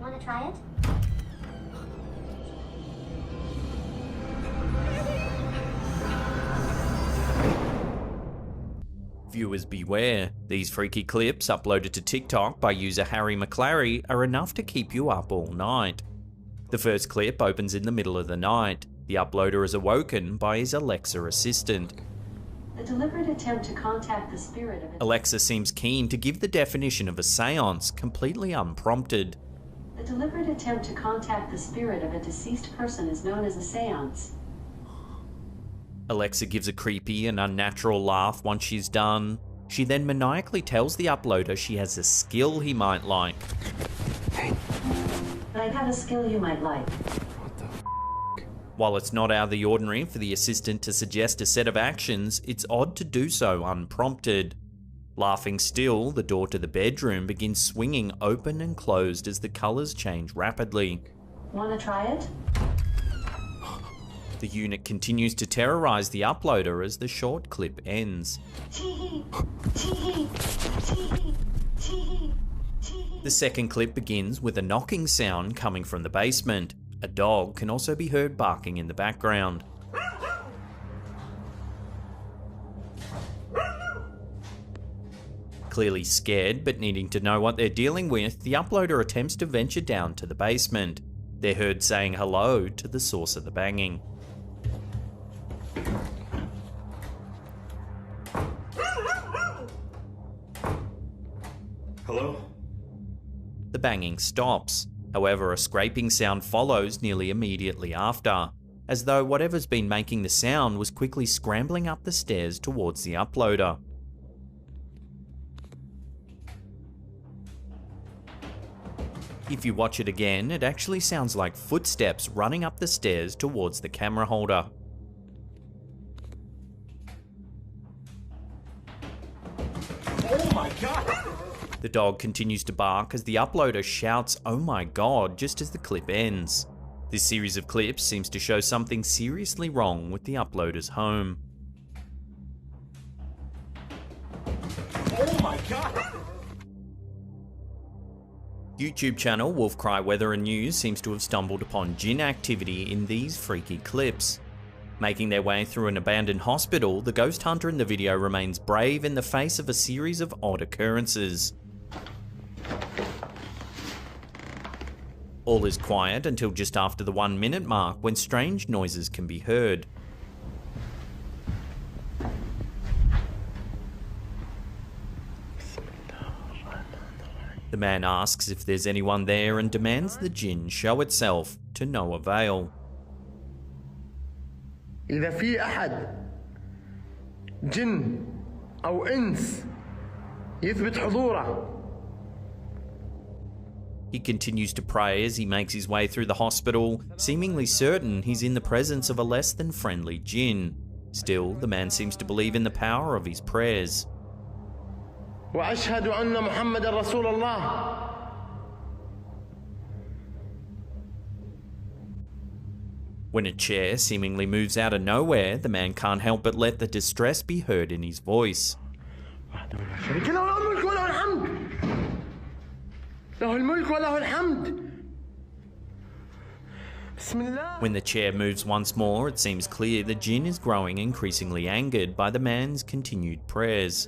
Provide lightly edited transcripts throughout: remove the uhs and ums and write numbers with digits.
Want to try it? Viewers beware, these freaky clips uploaded to TikTok by user Harry McClary are enough to keep you up all night. The first clip opens in the middle of the night. The uploader is awoken by his Alexa assistant. A deliberate attempt to contact the spirit of it. Alexa seems keen to give the definition of a seance, completely unprompted. A deliberate attempt to contact the spirit of a deceased person is known as a seance. Alexa gives a creepy and unnatural laugh once she's done. She then maniacally tells the uploader she has a skill he might like. I have a skill you might like. While it's not out of the ordinary for the assistant to suggest a set of actions, it's odd to do so unprompted. Laughing still, the door to the bedroom begins swinging open and closed as the colours change rapidly. Want to try it? The unit continues to terrorise the uploader as the short clip ends. The second clip begins with a knocking sound coming from the basement. A dog can also be heard barking in the background. Clearly scared but needing to know what they're dealing with, the uploader attempts to venture down to the basement. They're heard saying hello to the source of the banging. Hello? The banging stops. However, a scraping sound follows nearly immediately after, as though whatever's been making the sound was quickly scrambling up the stairs towards the uploader. If you watch it again, it actually sounds like footsteps running up the stairs towards the camera holder. Oh my god! The dog continues to bark as the uploader shouts, "Oh my god," just as the clip ends. This series of clips seems to show something seriously wrong with the uploader's home. Oh my god! YouTube channel Wolfcry Weather and News seems to have stumbled upon jinn activity in these freaky clips. Making their way through an abandoned hospital, the ghost hunter in the video remains brave in the face of a series of odd occurrences. All is quiet until just after the 1 minute mark when strange noises can be heard. The man asks if there's anyone there and demands the jinn show itself, to no avail. إذا في أحد جن أو إنس يثبت حضوره. He continues to pray as he makes his way through the hospital, seemingly certain he's in the presence of a less than friendly jinn. Still, the man seems to believe in the power of his prayers. وأشهد أن محمد رسول الله. When a chair seemingly moves out of nowhere, the man can't help but let the distress be heard in his voice. When the chair moves once more, it seems clear the jinn is growing increasingly angered by the man's continued prayers.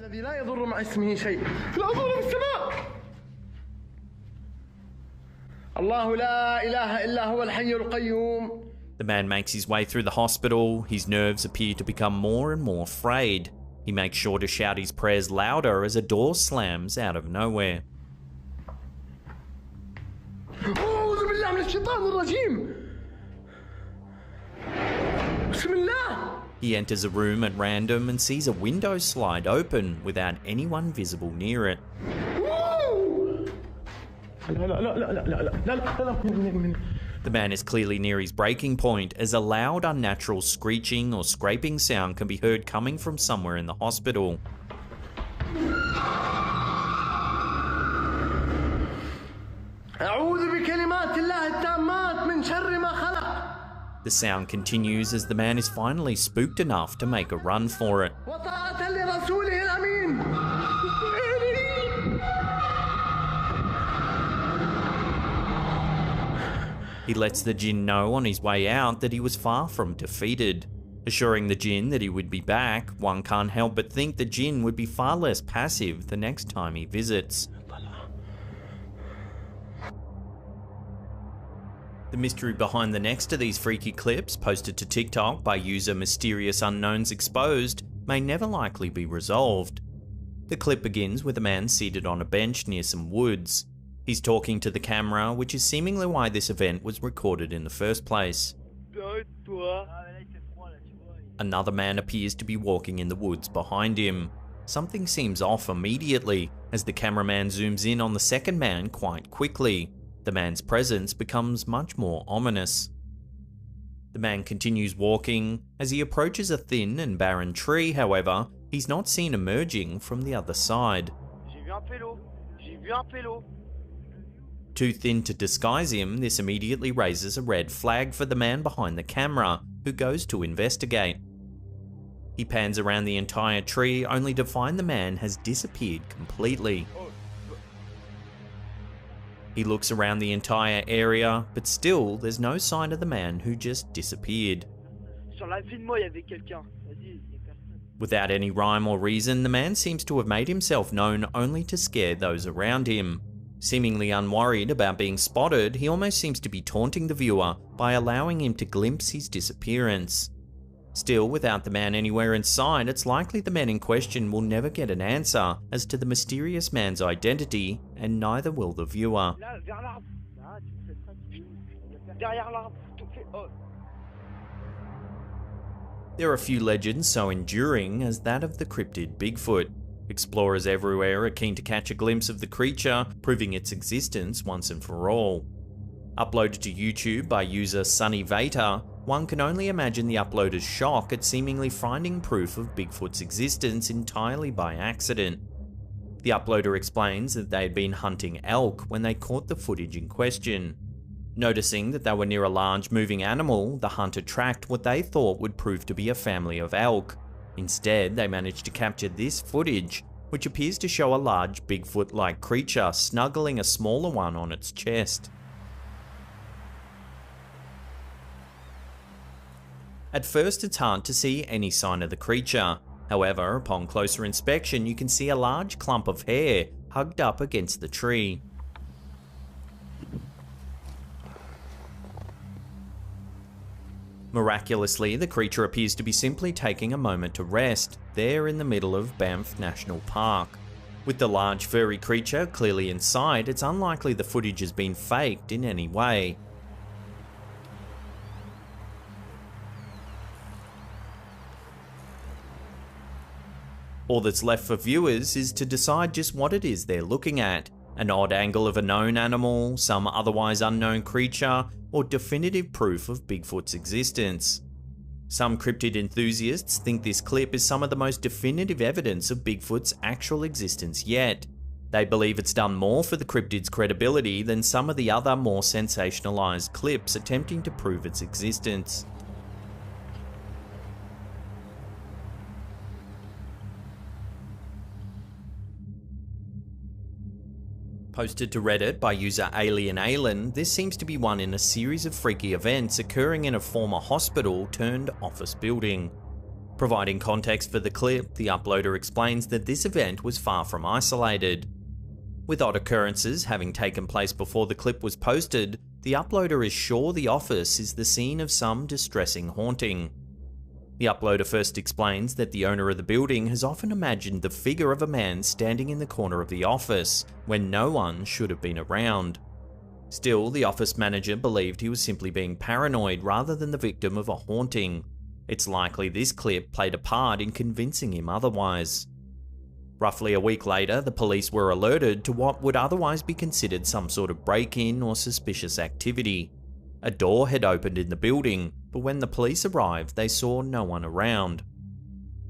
The man makes his way through the hospital. His nerves appear to become more and more frayed. He makes sure to shout his prayers louder as a door slams out of nowhere. He enters a room at random and sees a window slide open without anyone visible near it. The man is clearly near his breaking point as a loud, unnatural screeching or scraping sound can be heard coming from somewhere in the hospital. The sound continues as the man is finally spooked enough to make a run for it. He lets the jinn know on his way out that he was far from defeated. Assuring the jinn that he would be back, one can't help but think the jinn would be far less passive the next time he visits. The mystery behind the next of these freaky clips, posted to TikTok by user Mysterious Unknowns Exposed, may never likely be resolved. The clip begins with a man seated on a bench near some woods. He's talking to the camera, which is seemingly why this event was recorded in the first place. Another man appears to be walking in the woods behind him. Something seems off immediately, as the cameraman zooms in on the second man quite quickly. The man's presence becomes much more ominous. The man continues walking. As he approaches a thin and barren tree, however, he's not seen emerging from the other side. Too thin to disguise him, this immediately raises a red flag for the man behind the camera, who goes to investigate. He pans around the entire tree only to find the man has disappeared completely. He looks around the entire area, but still there's no sign of the man who just disappeared. Without any rhyme or reason, the man seems to have made himself known only to scare those around him. Seemingly unworried about being spotted, he almost seems to be taunting the viewer by allowing him to glimpse his disappearance. Still, without the man anywhere in sight, it's likely the man in question will never get an answer as to the mysterious man's identity, and neither will the viewer. There are a few legends so enduring as that of the cryptid Bigfoot. Explorers everywhere are keen to catch a glimpse of the creature, proving its existence once and for all. Uploaded to YouTube by user Sunny Vater, one can only imagine the uploader's shock at seemingly finding proof of Bigfoot's existence entirely by accident. The uploader explains that they had been hunting elk when they caught the footage in question. Noticing that they were near a large moving animal, the hunter tracked what they thought would prove to be a family of elk. Instead, they managed to capture this footage, which appears to show a large Bigfoot-like creature snuggling a smaller one on its chest. At first, it's hard to see any sign of the creature. However, upon closer inspection, you can see a large clump of hair hugged up against the tree. Miraculously, the creature appears to be simply taking a moment to rest, there in the middle of Banff National Park. With the large furry creature clearly in sight, it's unlikely the footage has been faked in any way. All that's left for viewers is to decide just what it is they're looking at. An odd angle of a known animal, some otherwise unknown creature, or definitive proof of Bigfoot's existence. Some cryptid enthusiasts think this clip is some of the most definitive evidence of Bigfoot's actual existence yet. They believe it's done more for the cryptid's credibility than some of the other more sensationalized clips attempting to prove its existence. Posted to Reddit by user Alien Alien, this seems to be one in a series of freaky events occurring in a former hospital turned office building. Providing context for the clip, the uploader explains that this event was far from isolated. With odd occurrences having taken place before the clip was posted, the uploader is sure the office is the scene of some distressing haunting. The uploader first explains that the owner of the building has often imagined the figure of a man standing in the corner of the office when no one should have been around. Still, the office manager believed he was simply being paranoid rather than the victim of a haunting. It's likely this clip played a part in convincing him otherwise. Roughly a week later, the police were alerted to what would otherwise be considered some sort of break-in or suspicious activity. A door had opened in the building, but when the police arrived, they saw no one around.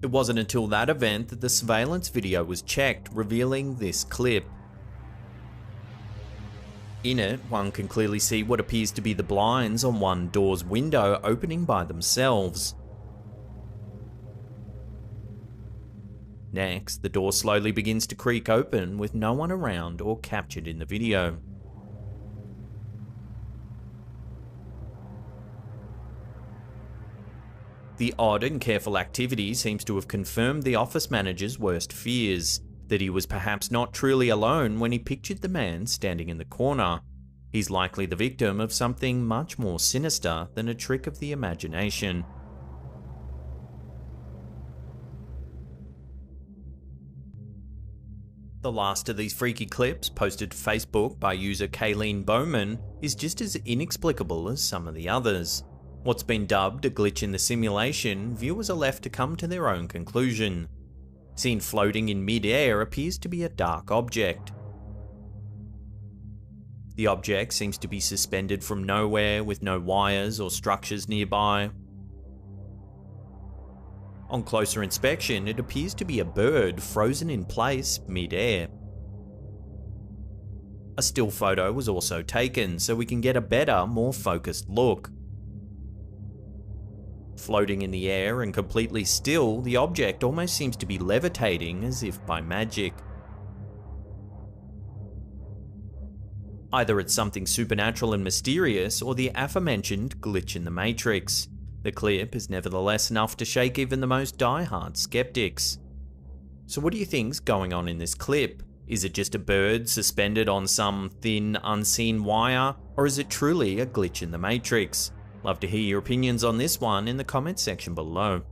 It wasn't until that event that the surveillance video was checked, revealing this clip. In it, one can clearly see what appears to be the blinds on one door's window opening by themselves. Next, the door slowly begins to creak open with no one around or captured in the video. The odd and careful activity seems to have confirmed the office manager's worst fears, that he was perhaps not truly alone when he pictured the man standing in the corner. He's likely the victim of something much more sinister than a trick of the imagination. The last of these freaky clips, posted to Facebook by user Kayleen Bowman, is just as inexplicable as some of the others. What's been dubbed a glitch in the simulation, viewers are left to come to their own conclusion. Seen floating in mid-air appears to be a dark object. The object seems to be suspended from nowhere with no wires or structures nearby. On closer inspection, it appears to be a bird frozen in place mid-air. A still photo was also taken so we can get a better, more focused look. Floating in the air and completely still, the object almost seems to be levitating as if by magic. Either it's something supernatural and mysterious, or the aforementioned glitch in the Matrix. The clip is nevertheless enough to shake even the most die-hard skeptics. So what do you think's going on in this clip? Is it just a bird suspended on some thin, unseen wire, or is it truly a glitch in the Matrix? Love to hear your opinions on this one in the comments section below.